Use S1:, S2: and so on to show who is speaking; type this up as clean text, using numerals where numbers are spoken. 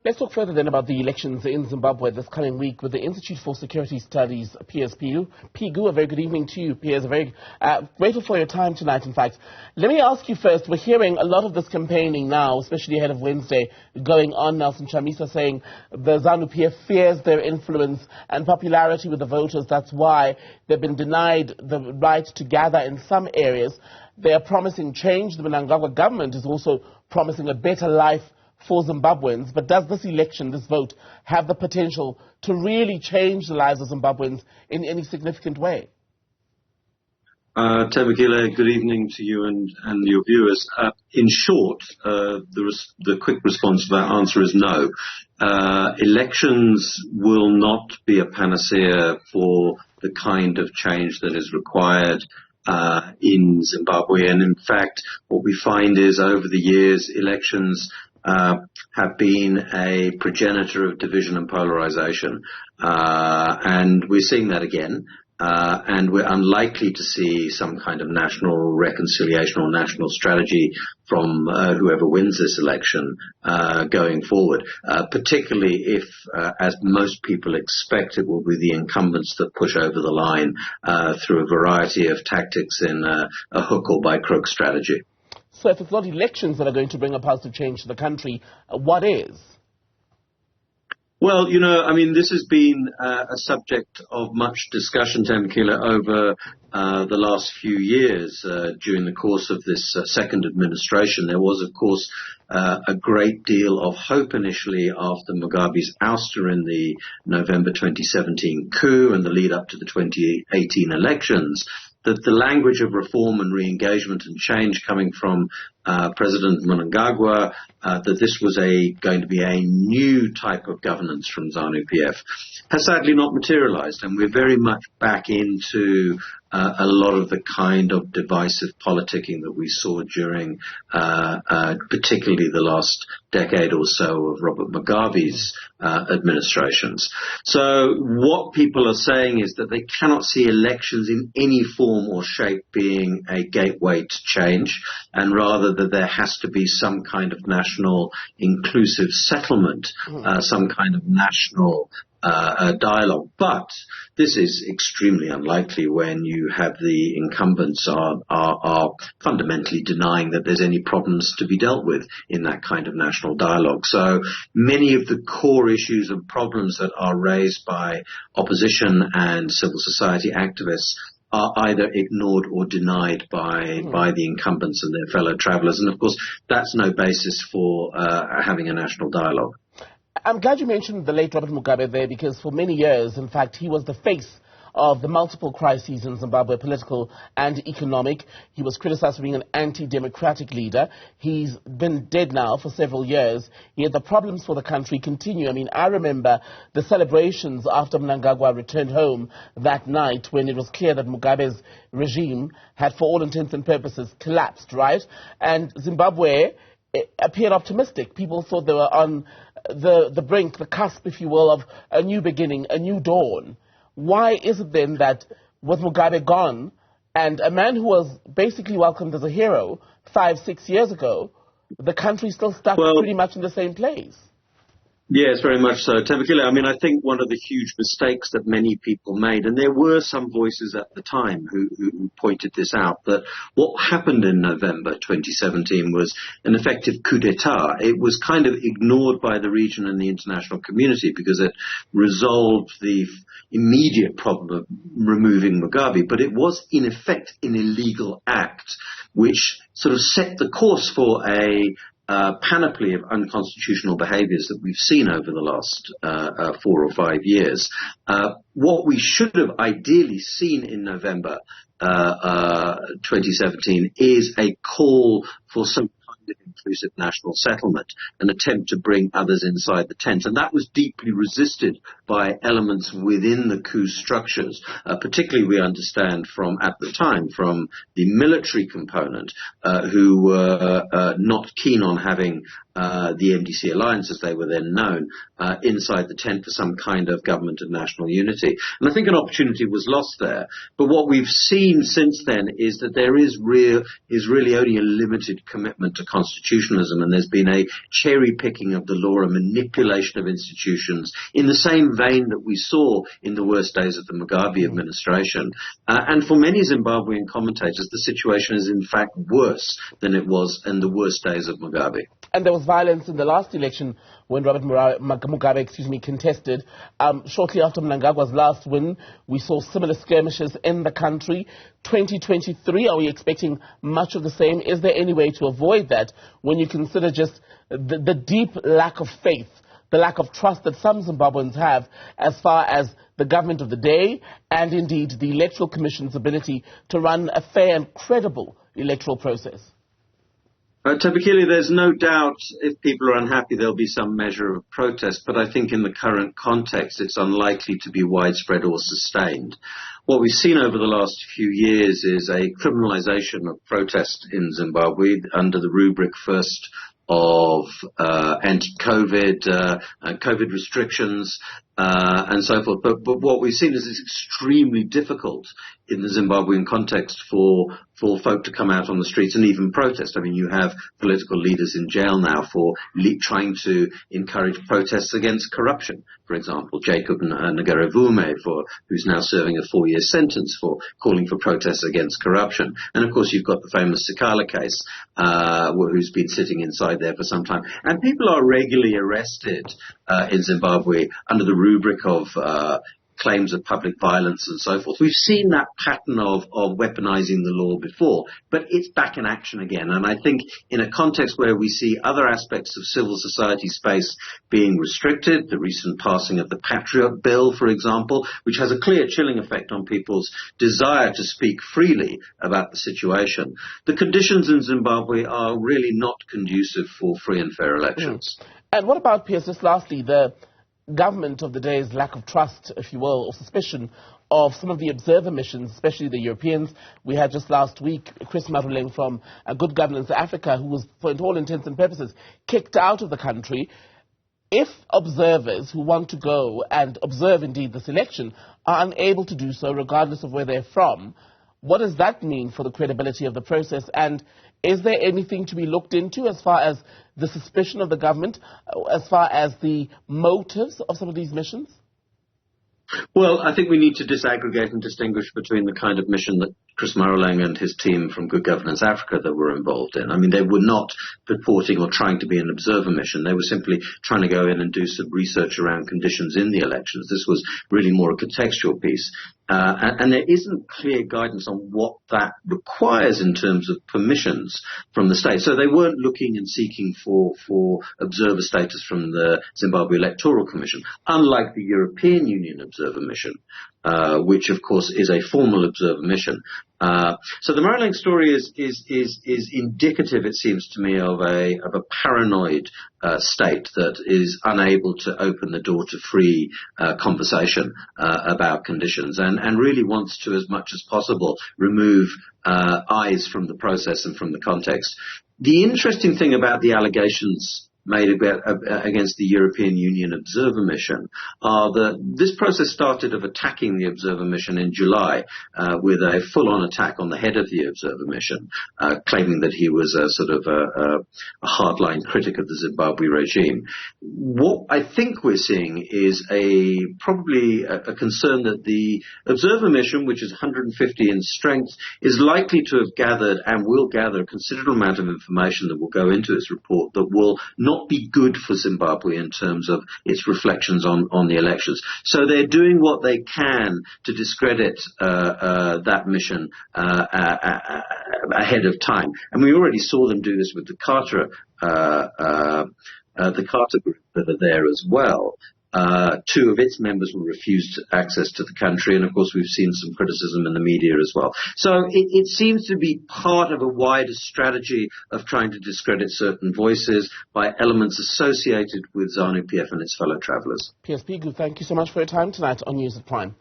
S1: Let's talk further then about the elections in Zimbabwe this coming week with the Institute for Security Studies Piers Pigou. A very good evening to you, Piers. Very grateful for your time tonight, in fact. Let me ask you first, we're hearing a lot of this campaigning now, especially ahead of Wednesday, going on. Nelson Chamisa saying the ZANU-PF fears their influence and popularity with the voters. That's why they've been denied the right to gather in some areas. They are promising change. The Mnangagwa government is also promising a better life for Zimbabweans, but does this election, this vote, have the potential to really change the lives of Zimbabweans in any significant way?
S2: Tabakile, good evening to you and your viewers. In short, the quick response to that answer is no. Elections will not be a panacea for the kind of change that is required in Zimbabwe. And in fact, what we find is over the years, elections have been a progenitor of division and polarization, and we're seeing that again, and we're unlikely to see some kind of national reconciliation or national strategy from whoever wins this election going forward, particularly if, as most people expect, it will be the incumbents that push over the line through a variety of tactics in a hook or by crook strategy.
S1: So if it's not elections that are going to bring a positive change to the country, what is?
S2: Well, this has been a subject of much discussion, Tamkila, over the last few years during the course of this second administration. There was, of course, a great deal of hope initially after Mugabe's ouster in the November 2017 coup and the lead up to the 2018 elections, that the language of reform and re-engagement and change coming from President Mnangagwa, that this was going to be a new type of governance from ZANU-PF, has sadly not materialized. And we're very much back into a lot of the kind of divisive politicking that we saw during particularly the last decade or so of Robert Mugabe's administrations. So what people are saying is that they cannot see elections in any form or shape being a gateway to change, and rather that there has to be some kind of national inclusive settlement, some kind of national dialogue. But this is extremely unlikely when you have the incumbents are fundamentally denying that there's any problems to be dealt with in that kind of national dialogue. So many of the core issues and problems that are raised by opposition and civil society activists are either ignored or denied by the incumbents and their fellow travellers. And of course, that's no basis for having a national dialogue.
S1: I'm glad you mentioned the late Robert Mugabe there, because for many years, in fact, he was the face of the multiple crises in Zimbabwe, political and economic. He was criticized for being an anti-democratic leader. He's been dead now for several years, yet the problems for the country continue. I mean, I remember the celebrations after Mnangagwa returned home that night when it was clear that Mugabe's regime had, for all intents and purposes, collapsed, right? And Zimbabwe appeared optimistic. People thought they were on the brink, the cusp, if you will, of a new beginning, a new dawn. Why is it then that with Mugabe gone and a man who was basically welcomed as a hero 5-6 years ago, the country's still stuck pretty much in the same place?
S2: Yes, very much so. Tabakile, I think one of the huge mistakes that many people made, and there were some voices at the time who pointed this out, that what happened in November 2017 was an effective coup d'etat. It was kind of ignored by the region and the international community because it resolved the immediate problem of removing Mugabe, but it was in effect an illegal act which sort of set the course for a panoply of unconstitutional behaviours that we've seen over the last 4 or 5 years. What we should have ideally seen in November 2017 is a call for some kind of inclusive national settlement, an attempt to bring others inside the tent. And that was deeply resisted by elements within the coup structures, particularly we understand from, at the time, from the military component, who were not keen on having the MDC Alliance, as they were then known, inside the tent for some kind of government of national unity. And I think an opportunity was lost there. But what we've seen since then is that there is really only a limited commitment to constitutionalism, and there's been a cherry picking of the law and manipulation of institutions in the same vein that we saw in the worst days of the Mugabe administration. And for many Zimbabwean commentators, the situation is in fact worse than it was in the worst days of Mugabe.
S1: And there was violence in the last election when Robert Mugabe, contested. Shortly after Mnangagwa's last win, we saw similar skirmishes in the country. 2023, are we expecting much of the same? Is there any way to avoid that when you consider just the deep lack of faith, the lack of trust that some Zimbabweans have as far as the government of the day and indeed the Electoral Commission's ability to run a fair and credible electoral process?
S2: Tabakili, there's no doubt if people are unhappy, there'll be some measure of protest, but I think in the current context, it's unlikely to be widespread or sustained. What we've seen over the last few years is a criminalization of protest in Zimbabwe under the rubric first of anti-COVID, COVID restrictions, and so forth. But what we've seen is it's extremely difficult in the Zimbabwean context for folk to come out on the streets and even protest. I mean, you have political leaders in jail now for trying to encourage protests against corruption. For example, Jacob Nagarevume, who's now serving a 4-year sentence for calling for protests against corruption. And of course, you've got the famous Sikala case, who's been sitting inside there for some time. And people are regularly arrested in Zimbabwe under the rubric of claims of public violence and so forth. We've seen that pattern of weaponizing the law before, but it's back in action again. And I think in a context where we see other aspects of civil society space being restricted, the recent passing of the Patriot Bill, for example, which has a clear chilling effect on people's desire to speak freely about the situation, the conditions in Zimbabwe are really not conducive for free and fair elections.
S1: And what about, Piers, just lastly, the government of the day's lack of trust, if you will, or suspicion of some of the observer missions, especially the Europeans? We had just last week Chris Maruleng from Good Governance Africa, who was, for all intents and purposes, kicked out of the country. If observers who want to go and observe, indeed, this election are unable to do so, regardless of where they're from, what does that mean for the credibility of the process? And is there anything to be looked into as far as the suspicion of the government, as far as the motives of some of these missions?
S2: Well, I think we need to disaggregate and distinguish between the kind of mission that Chris Maruleng and his team from Good Governance Africa that were involved in. I mean, they were not purporting or trying to be an observer mission. They were simply trying to go in and do some research around conditions in the elections. This was really more a contextual piece. And there isn't clear guidance on what that requires in terms of permissions from the state. So they weren't looking and seeking for observer status from the Zimbabwe Electoral Commission, unlike the European Union Observer Mission, which of course is a formal observer mission. So the Maruleng story is indicative, it seems to me, of a paranoid state that is unable to open the door to free conversation about conditions, and really wants to, as much as possible, remove eyes from the process and from the context. The interesting thing about the allegations made against the European Union Observer Mission are that this process started of attacking the Observer Mission in July with a full-on attack on the head of the Observer Mission, claiming that he was a sort of a hardline critic of the Zimbabwe regime. What I think we're seeing is probably a concern that the Observer Mission, which is 150 in strength, is likely to have gathered and will gather a considerable amount of information that will go into its report that will not be good for Zimbabwe in terms of its reflections on the elections. So they're doing what they can to discredit that mission ahead of time. And we already saw them do this with the Carter group that are there as well. 2 of its members were refused access to the country, and of course we've seen some criticism in the media as well. So it seems to be part of a wider strategy of trying to discredit certain voices by elements associated with ZANU-PF and its fellow travellers.
S1: Piers Pigou, thank you so much for your time tonight on News at Prime.